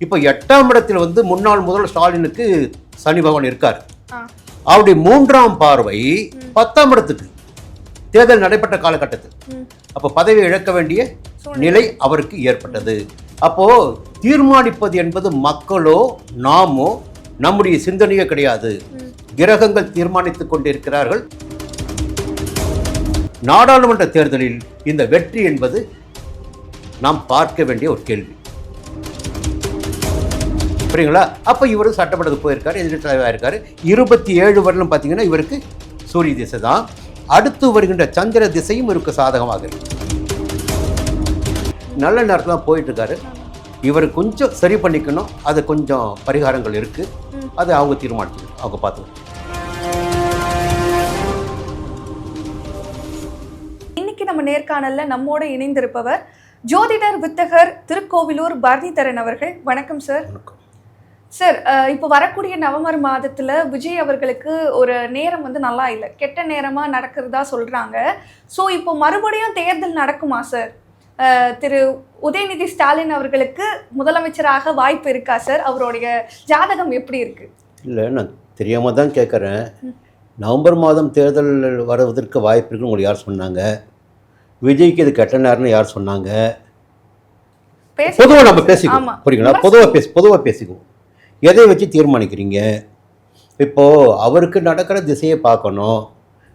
இப்போ 8ஆம் இடத்தில் வந்து முன்னாள் முதல்வர் ஸ்டாலினுக்கு சனி பகவான் இருக்கார். அவருடைய 3ஆம் பார்வை 10ஆம் இடத்துக்கு தேர்தல் நடைபெற்ற காலகட்டத்தில். அப்போ பதவியை இழக்க வேண்டிய நிலை அவருக்கு ஏற்பட்டது. அப்போ தீர்மானிப்பது என்பது மக்களோ நாமோ நம்முடைய சிந்தனையே கிடையாது. கிரகங்கள் தீர்மானித்துக் கொண்டிருக்கிறார்கள். நாடாளுமன்ற தேர்தலில் இந்த வெற்றி என்பது நாம் பார்க்க வேண்டிய ஒரு கேள்வி. புரியுங்களா? அப்போ இவரும் சட்டமன்றத்துக்கு போயிருக்காரு, எதிர்க்கட்சி தலைவராக இருக்காரு. 27 வருடம் பார்த்தீங்கன்னா இவருக்கு சூரிய திசை தான். அடுத்து வருகின்ற சந்திர திசையும் இவருக்கு சாதகமாக இருக்கு. நல்ல நேரத்தில் தான் போயிட்டு இருக்காரு. இவர் கொஞ்சம் சரி பண்ணிக்கணும். அது கொஞ்சம் பரிகாரங்கள் இருக்கு. அது அவங்க தீர்மானிச்சு அவங்க பார்த்துக்கணும். இன்னைக்கு நம்ம நேர்காணல்ல நம்மோட இணைந்திருப்பவர் ஜோதிடர் வித்தகர் திருக்கோவிலூர் பாரதிதரன் அவர்கள். வணக்கம் சார். சார், இப்போ வரக்கூடிய நவம்பர் மாதத்தில் விஜய் அவர்களுக்கு ஒரு நேரம் வந்து நல்லா இல்லை, கெட்ட நேரமாக நடக்கிறதா சொல்கிறாங்க. ஸோ இப்போ மறுபடியும் தேர்தல் நடக்குமா சார்? திரு உதயநிதி ஸ்டாலின் அவர்களுக்கு முதலமைச்சராக வாய்ப்பு இருக்கா சார்? அவருடைய ஜாதகம் எப்படி இருக்கு? இல்லை, நான் தெரியாமல் தான் கேட்குறேன். நவம்பர் மாதம் தேர்தல் வருவதற்கு வாய்ப்பு இருக்குன்னு உங்களுக்கு யார் சொன்னாங்க? விஜய்க்கு இது கெட்ட நேரம்னு யார் சொன்னாங்க? பொதுவாக நம்ம பேசிக்குவோம். புரியுங்களா? பொதுவாக பேசிக்குவோம். எதை வச்சு தீர்மானிக்கிறீங்க? இப்போது அவருக்கு நடக்கிற திசையை பார்க்கணும்.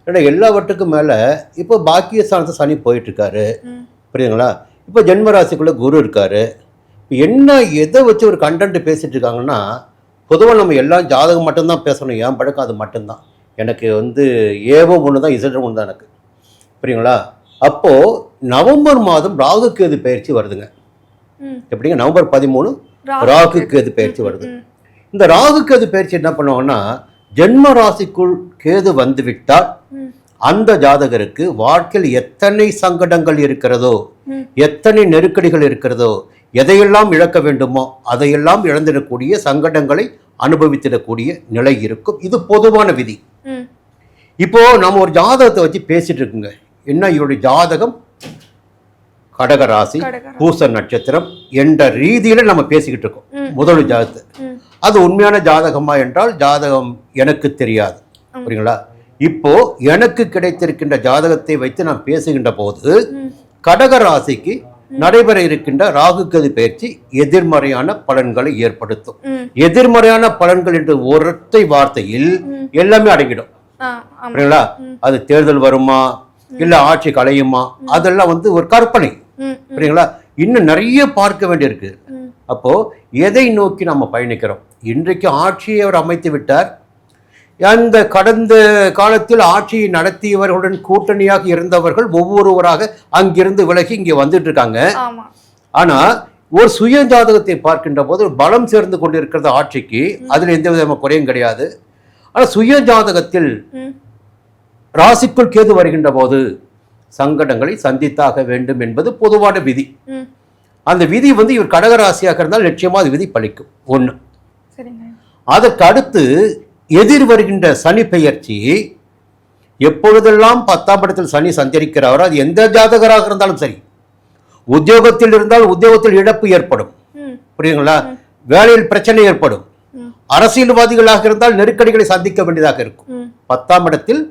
ஏன்னா எல்லாவற்றுக்கும் மேலே இப்போ பாக்கிய ஸ்தானத்தை சனி போயிட்டுருக்காரு. புரியுதுங்களா? இப்போ ஜென்மராசிக்குள்ளே குரு இருக்கார். இப்போ என்ன எதை வச்சு ஒரு கண்டென்ட் பேசிகிட்டு இருக்காங்கன்னா, பொதுவாக நம்ம எல்லாம் ஜாதகம் மட்டும்தான் பேசணும். ஏன் பழக்கம் அது மட்டும்தான். எனக்கு வந்து ஏவும் ஒன்று தான், இசட்டும் ஒன்று தான் எனக்கு. புரியுங்களா? அப்போது நவம்பர் மாதம் ராகு கேது பயிற்சி வருதுங்க. எப்படிங்க? நவம்பர் 13 ராகு கேது பயிற்சி வருது. இந்த ராகு கேது பயிற்சி என்ன பண்ணுவாங்கன்னா, ஜென்ம ராசிக்குள் கேது வந்து விட்டால் அந்த ஜாதகருக்கு வாழ்க்கையில் எத்தனை சங்கடங்கள் இருக்கிறதோ, எத்தனை நெருக்கடிகள் இருக்கிறதோ, எதையெல்லாம் இழக்க வேண்டுமோ அதையெல்லாம் இழந்திடக்கூடிய, சங்கடங்களை அனுபவித்திடக்கூடிய நிலை இருக்கும். இது பொதுவான விதி. இப்போ நம்ம ஒரு ஜாதகத்தை வச்சு பேசிட்டு இருக்குங்க. என்ன, இவருடைய ஜாதகம் கடக ராசி, பூச நட்சத்திரம் என்ற ரீதியில நம்ம பேசிக்கிட்டு இருக்கோம். முதல் ஜாதகத்தை அது உண்மையான ஜாதகமா என்றால் ஜாதகம் எனக்கு தெரியாது. புரியுங்களா? இப்போ எனக்கு கிடைத்திருக்கின்ற ஜாதகத்தை வைத்து நான் பேசுகின்ற போது கடக ராசிக்கு நடைபெற இருக்கின்ற ராகு கேது பயிற்சி எதிர்மறையான பலன்களை ஏற்படுத்தும். எதிர்மறையான பலன்கள் என்று ஒற்றை வார்த்தையில் எல்லாமே அடங்கிடும். புரியுங்களா? அது தேர்தல் வருமா, இல்ல ஆட்சி கலையுமா, அதெல்லாம் வந்து ஒரு கற்பனை. புரியுங்களா? இன்னும் நிறைய பார்க்க வேண்டியிருக்கு. அப்போ எதை நோக்கி நம்ம பயணிக்கிறோம்? இன்றைக்கு ஆட்சியை அவர் அமைத்து விட்டார். அந்த கடந்த காலத்தில் ஆட்சியை நடத்தியவர்களுடன் கூட்டணியாக இருந்தவர்கள் ஒவ்வொருவராக அங்கிருந்து விலகி இங்கே வந்துட்டு இருக்காங்க. ஆனா ஒரு சுய ஜாதகத்தை பார்க்கின்ற போது பலம் சேர்ந்து கொண்டிருக்கிறது ஆட்சிக்கு. அதுல எந்த விதமான குறையும் கிடையாது. ஆனா சுய ஜாதகத்தில் ராசிக்குள் கேது வருகின்ற போது சங்கடங்களை சந்தித்தாக வேண்டும் என்பது பொதுவான விதி. அந்த விதி வந்து இவர் கடகராசியாக இருந்தால் நிச்சயமா அது விதி பலிக்கும். ஒண்ணு. அதற்கு அடுத்து எதிர் வருகின்ற சனி பெயர்ச்சி எப்பொழுதெல்லாம் 10ஆம் இடத்தில் சனி சஞ்சரிக்கிறாரோ, அது எந்த ஜாதகராக இருந்தாலும் சரி, உத்தியோகத்தில் இருந்தால் உத்தியோகத்தில் இழப்பு ஏற்படும். புரியுங்களா? வேலையில் பிரச்சனை ஏற்படும். அரசியல்வாதிகளாக இருந்தால் நெருக்கடிகளை சந்திக்க வேண்டியதாக இருக்கும். 10ஆம் இடத்தில்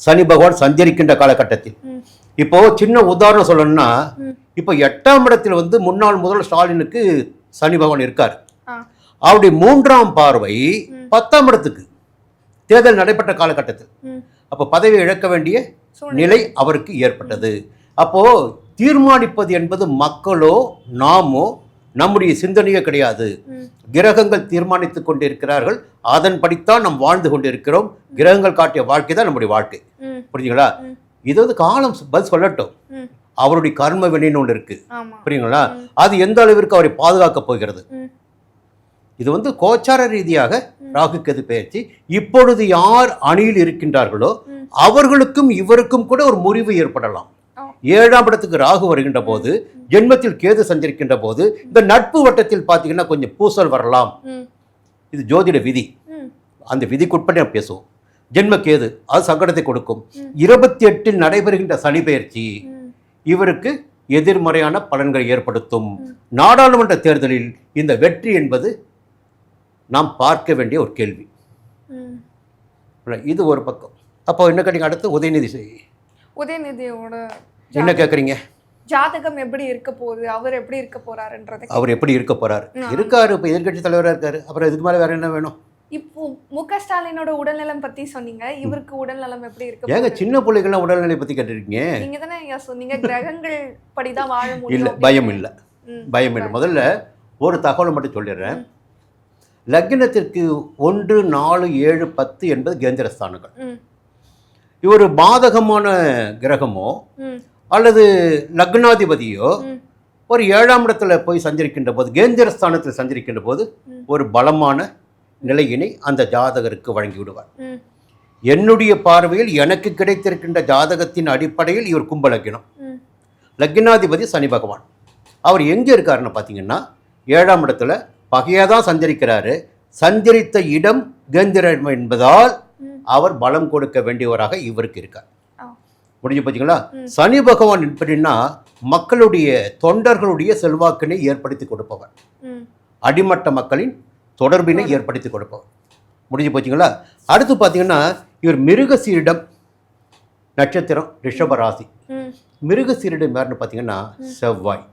சனி பகவான் சஞ்சரிக்கின்ற காலகட்டத்தில். இப்போ சின்ன உதாரணம் சொல்லணும்னா, இப்போ 8ஆம் இடத்தில் வந்து முன்னாள் முதல்வர் ஸ்டாலினுக்கு சனி பகவான் இருக்கார். அவருடைய 3ஆம் பார்வை 10ஆம் இடத்துக்கு தேர்தல் நடைபெற்ற காலகட்டத்தில். அப்போ பதவியை இழக்க வேண்டிய நிலை அவருக்கு ஏற்பட்டது. அப்போ தீர்மானிப்பது என்பது மக்களோ நாமோ நம்முடைய சிந்தனையே கிடையாது. கிரகங்கள் தீர்மானித்துக் கொண்டிருக்கிறார்கள். அதன்படித்தான் நாம் வாழ்ந்து கொண்டிருக்கிறோம். கிரகங்கள் காட்டிய வாழ்க்கை தான் நம்முடைய வாழ்க்கை. புரியுங்களா? இது வந்து காலம் பதில் சொல்லட்டும். அவருடைய கர்ம வினைன்னு ஒன்று இருக்கு. புரியுங்களா? அது எந்த அளவிற்கு அவரை பாதுகாக்க போகிறது. இது வந்து கோச்சார ரீதியாக ராகு கேது பெயர்ச்சி. இப்பொழுது யார் அணியில் இருக்கின்றார்களோ அவர்களுக்கும் இவருக்கும் கூட ஒரு முறிவு ஏற்படலாம். 7ஆம் இடத்துக்கு ராகு வருகின்ற போது, ஜென்மத்தில் கேது சஞ்சரிக்கின்ற போது இந்த நட்பு வட்டத்தில் பார்த்தீங்கன்னா கொஞ்சம் பூசல் வரலாம். இது ஜோதிட விதி. அந்த விதிக்குட்பட்டு நம்ம பேசுவோம். ஜென்ம கேது அது சங்கடத்தை கொடுக்கும். 28இல் நடைபெறுகின்ற சனி பெயர்ச்சி இவருக்கு எதிர்மறையான பலன்களை ஏற்படுத்தும். நாடாளுமன்ற தேர்தலில் இந்த வெற்றி என்பது நாம் பார்க்க வேண்டிய ஒரு கேள்வி. இது ஒரு பக்கம். அப்போ என்ன கேட்டீங்க? அடுத்து உதயநிதியோட என்ன கேட்குறீங்க? ஜாதகம் எப்படி இருக்க போகுது, அவர் எப்படி இருக்க போறாருன்றது. அவர் எப்படி இருக்க போறாரு? இருக்காரு, இப்போ எதிர்கட்சி தலைவராக இருக்காரு. அப்புறம் இதுக்கு மேலே வேற என்ன வேணும்? இப்போ முக ஸ்டாலினோட உடல்நலம் பத்தி சொன்னீங்க, இவருக்கு உடல்நலம் எப்படி இருக்கு? ஏங்க சின்ன பிள்ளைகள்லாம் உடல்நிலை பத்தி கேட்டிருக்கீங்க? நீங்க தானே ஐயா சொன்னீங்க கிரகங்கள் படிதான் வாழ முடியும். இல்லை, பயம் இல்லை, பயம் இல்லை. முதல்ல ஒரு தகவலை மட்டும் சொல்லிடுறேன். லக்னத்திற்கு 1, 4, 7, 10 என்பது கேந்திரஸ்தானங்கள். இவர் பாதகமான கிரகமோ அல்லது லக்னாதிபதியோ ஒரு 7ஆம் இடத்துல போய் சஞ்சரிக்கின்ற போது, கேந்திரஸ்தானத்தில் சஞ்சரிக்கின்ற போது ஒரு பலமான நிலையினை அந்த ஜாதகருக்கு வழங்கி விடுவார். என்னுடைய பார்வையில் எனக்கு கிடைத்திருக்கின்ற ஜாதகத்தின் அடிப்படையில் இவர் கும்ப லக்னம். லக்னாதிபதி சனி பகவான். அவர் எங்கே இருக்காருன்னு பார்த்தீங்கன்னா 7ஆம் இடத்துல பகையாக தான் சஞ்சரிக்கிறாரு. சஞ்சரித்த இடம் கேந்திரம் என்பதால் அவர் பலம் கொடுக்க வேண்டியவராக இவருக்கு இருக்கார். முடிஞ்சு பார்த்தீங்களா? சனி பகவான் எப்படின்னா மக்களுடைய தொண்டர்களுடைய செல்வாக்கினை ஏற்படுத்தி கொடுப்பவர், அடிமட்ட மக்களின் தொடர்பினை ஏற்படுத்தி கொடுப்பவர். முடிஞ்சு போச்சுங்களா? அடுத்து பார்த்தீங்கன்னா இவர் மிருகசீரிடம் நட்சத்திரம், ரிஷபராசி. மிருகசீரிடம் யாருன்னு பார்த்தீங்கன்னா செவ்வாய்.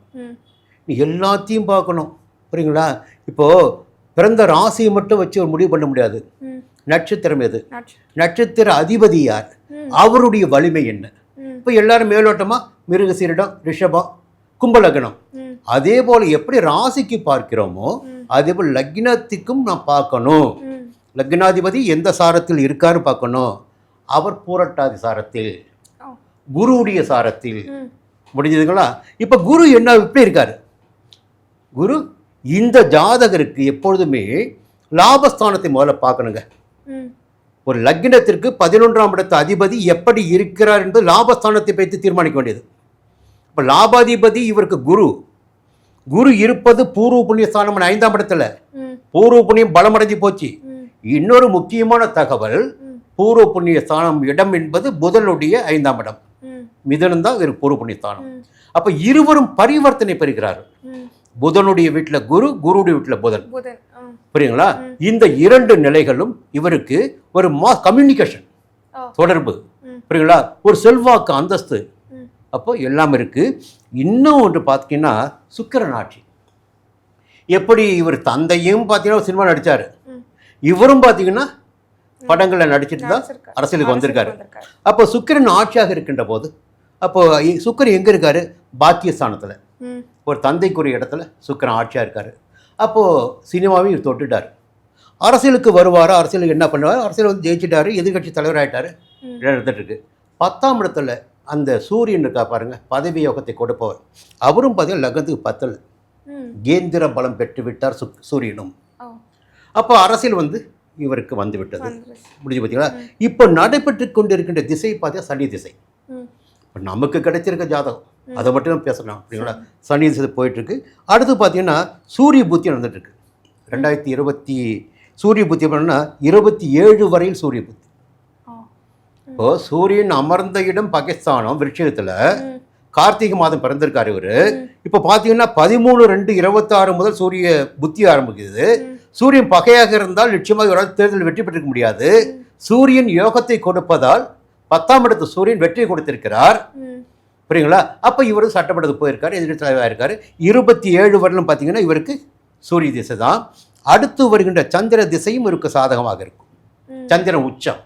நீ எல்லாத்தையும் பார்க்கணும், புரியுங்களா? இப்போது பிறந்த ராசியை மட்டும் வச்சு ஒரு முடிவு பண்ண முடியாது. நட்சத்திரம் எது, நட்சத்திர அதிபதி யார், அவருடைய வலிமை என்ன. இப்போ எல்லாரும் மேலோட்டமாக மிருகசீரிடம், ரிஷபம், கும்பலக்னம். அதே போல் எப்படி ராசிக்கு பார்க்கிறோமோ அதே போல் லக்னத்துக்கும் நான் பார்க்கணும். லக்னாதிபதி எந்த சாரத்தில் இருக்காரு பார்க்கணும். அவர் பூரட்டாதி சாரத்தில், குருவுடைய சாரத்தில். முடிஞ்சதுங்களா? இப்போ குரு என்ன எப்படி இருக்காரு? குரு இந்த ஜாதகருக்கு எப்பொழுதுமே லாபஸ்தானத்தை முதல்ல பார்க்கணுங்க. ஒரு லக்னத்திற்கு 11ஆம் இடத்து அதிபதி எப்படி இருக்கிறார் என்பது லாபஸ்தானத்தை வைத்து தீர்மானிக்க வேண்டியது. இப்போ லாபாதிபதி இவருக்கு குரு. குரு இருப்பது பூர்வ புண்ணிய ஸ்தானம் 5ஆம் இடத்துல. பூர்வ புண்ணியம் பலமடைஞ்சு போச்சு. இன்னொரு முக்கியமான தகவல், பூர்வ புண்ணிய ஸ்தானம் இடம் என்பது புதனுடைய 5ஆம் இடம். மிதுனம் தான் இவருக்கு பூர்வ புண்ணிய ஸ்தானம். அப்போ இருவரும் பரிவர்த்தனை பெறுகிறார்கள். புதனுடைய வீட்டில் குரு, குருடைய வீட்டில் புதன். புரியுங்களா? இந்த 2 நிலைகளும் இவருக்கு ஒரு கம்யூனிகேஷன், தொடர்பு, புரியுங்களா? ஒரு செல்வாக்கு, அந்தஸ்து, அப்போ எல்லாம் இருக்கு. இன்னும் ஒன்று பார்த்தீங்கன்னா சுக்கிரன் ஆட்சி. எப்படி இவர் தந்தையும் பார்த்தீங்கன்னா சினிமா நடித்தார், இவரும் பார்த்தீங்கன்னா படங்களில் நடிச்சுட்டு தான் அரசியலுக்கு வந்திருக்காரு. அப்போ சுக்கிரன் ஆட்சியாக இருக்கின்ற போது, அப்போ சுக்கிரன் எங்கே இருக்காரு? பாக்கியஸ்தானத்தில். ஒரு தந்தைக்குரிய இடத்துல சுக்கிரன் ஆட்சியாக இருக்காரு. அப்போது சினிமாவையும் இவர் தொட்டுட்டார். அரசியலுக்கு வருவார், அரசியலுக்கு என்ன பண்ணுவார்? அரசியல் வந்து ஜெயிச்சிட்டாரு, எதிர்கட்சி தலைவர் ஆகிட்டார். எடுத்துட்டு இருக்கு. 10ஆம் இடத்துல அந்த சூரியன் இருக்கா பாருங்க, பதவி யோகத்தை கொடுப்பவர். அவரும் பார்த்தீங்கன்னா லக்னத்துக்கு 10ல் கேந்திர பலம் பெற்று விட்டார் சூரியனும். அப்போ அரசியல் வந்து இவருக்கு வந்து விட்டது. முடிஞ்சு பார்த்தீங்களா? இப்போ நடைபெற்று கொண்டிருக்கின்ற திசை பார்த்தீங்கன்னா சனி திசை. இப்போ நமக்கு கிடைச்சிருக்க ஜாதகம் அதை மட்டும் தான் பேசலாம், அப்படிங்களா? சனி திசை போயிட்டுருக்கு. அடுத்து பார்த்தீங்கன்னா சூரிய புத்தி நடந்துட்டுருக்கு. 2020 சூரிய புத்தி எப்படின்னா 27 வரையில் சூரிய புத்தி. இப்போ சூரியன் அமர்ந்த இடம் பாகிஸ்தானம் விருட்சத்தில் கார்த்திகை மாதம் பிறந்திருக்காரு இவர். இப்போ பார்த்தீங்கன்னா 13/2/26 முதல் சூரிய புத்தி ஆரம்பிக்குது. சூரியன் பகையாக இருந்தால் நிச்சயமாக இவரால் தேர்தலில் வெற்றி பெற்றிருக்க முடியாது. சூரியன் யோகத்தை கொடுப்பதால் 10ஆம் இடத்து சூரியன் வெற்றியை கொடுத்திருக்கிறார், புரியுங்களா? அப்போ இவரும் சட்டமன்றத்துக்கு போயிருக்காரு, எதிர்கட்சி தலைவராக இருக்காரு. 27 வருடம் பார்த்தீங்கன்னா இவருக்கு சூரிய திசை தான். அடுத்து வருகின்ற சந்திர திசையும் இவருக்கு சாதகமாக இருக்கும். சந்திரன் உச்சம்,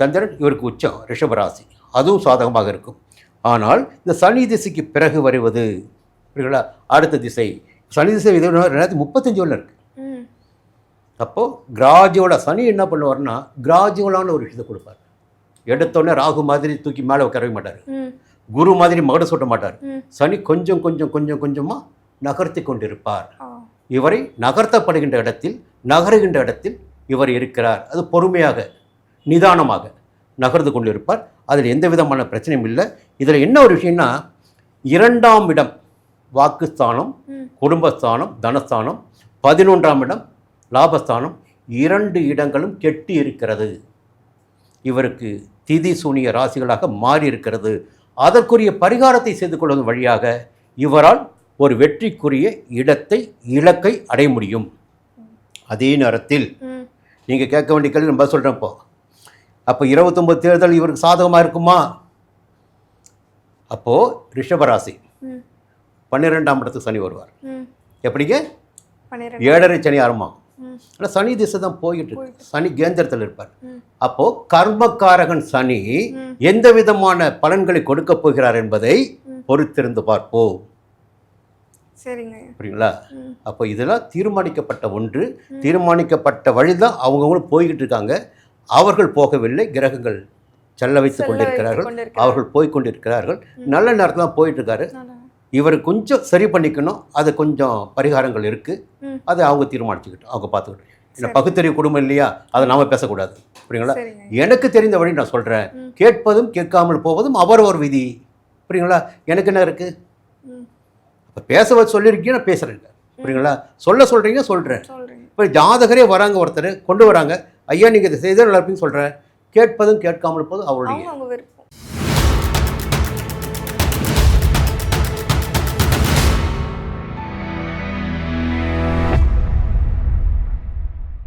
சந்திரன் இவருக்கு உச்சம், ரிஷபராசி, அதுவும் சாதகமாக இருக்கும். ஆனால் இந்த சனி திசைக்கு பிறகு வருவது, புரியுங்களா? அடுத்த திசை சனி திசை 2035 இருக்கு. அப்போது கிராஜுவலாக சனி என்ன பண்ணுவார்னா கிராஜுவலான ஒரு விஷயத்தை கொடுப்பார். எடுத்தோடனே ராகு மாதிரி தூக்கி மேலே உட்காரவே மாட்டார், குரு மாதிரி மகட சூட்ட மாட்டார். சனி கொஞ்சம் கொஞ்சம் கொஞ்சம் கொஞ்சமாக நகர்த்தி கொண்டிருப்பார். இவரை நகர்த்தப்படுகின்ற இடத்தில், நகருகின்ற இடத்தில் இவர் இருக்கிறார். அது பொறுமையாக நிதானமாக நகர்ந்து கொண்டிருப்பார். அதில் எந்த விதமான பிரச்சனையும் இல்லை. இதில் என்ன ஒரு விஷயம்னா 2ஆம் இடம் வாக்குஸ்தானம், குடும்பஸ்தானம், தனஸ்தானம், 11ஆம் இடம் லாபஸ்தானம், 2 இடங்களும் கெட்டி இருக்கிறது. இவருக்கு திதி சூனிய ராசிகளாக மாறி இருக்கிறது. அதற்குரிய பரிகாரத்தை செய்து கொள்வதன் வழியாக இவரால் ஒரு வெற்றிக்குரிய இலக்கை அடைய முடியும். அதே நேரத்தில் நீங்கள் கேட்க வேண்டிய கேள்வி நம்ம சொல்கிறேன். இப்போ அப்போ 29 தேர்தல் இவருக்கு சாதகமாக இருக்குமா? அப்போது ரிஷபராசி 12ஆம் இடத்துக்கு சனி வருவார். எப்படிங்க? 7.5 சனி ஆரம்பம். ஆனால் சனி திசை தான் போயிட்டு இருக்கு. சனி கேந்திரத்தில் இருப்பார். அப்போ கர்மக்காரகன் சனி எந்த விதமான பலன்களை கொடுக்க போகிறார் என்பதை பொறுத்திருந்து பார்ப்போம். சரிங்க. புரியுங்களா? அப்போ இதெல்லாம் தீர்மானிக்கப்பட்ட ஒன்று, தீர்மானிக்கப்பட்ட வழிதான் அவங்கவுங்களும் போய்கிட்டு இருக்காங்க. அவர்கள் போகவில்லை, கிரகங்கள் செல்ல வைத்துக் கொண்டிருக்கிறார்கள். அவர்கள் போய்கொண்டிருக்கிறார்கள். நல்ல நேரத்தில் தான் போயிட்டு இருக்காரு. இவர் கொஞ்சம் சரி பண்ணிக்கணும். அது கொஞ்சம் பரிகாரங்கள் இருக்குது. அதை அவங்க தீர்மானிச்சுக்கிட்டோம், அவங்க பார்த்துக்கிட்டோம். இல்லை பகுத்தறிவு குடும்பம் இல்லையா, அதை நாம் பேசக்கூடாது. புரியுங்களா? எனக்கு தெரிந்த வழி நான் சொல்கிறேன். கேட்பதும் கேட்காமல் போவதும் அவரவர் விதி. புரியுங்களா? எனக்கு என்ன இருக்குது? இப்போ பேச சொல்லியிருக்கீங்க, நான் பேசுகிறேன். புரியுங்களா? சொல்கிறீங்க, சொல்கிறேன். இப்போ ஜாதகரே வராங்க, ஒருத்தர் கொண்டு வராங்க, ஐயா நீங்கள் இதை செய்தால் நல்லா இருப்பீங்கன்னு சொல்கிறேன். கேட்பதும் கேட்காமல் போதும் அவருடைய விருப்பம்.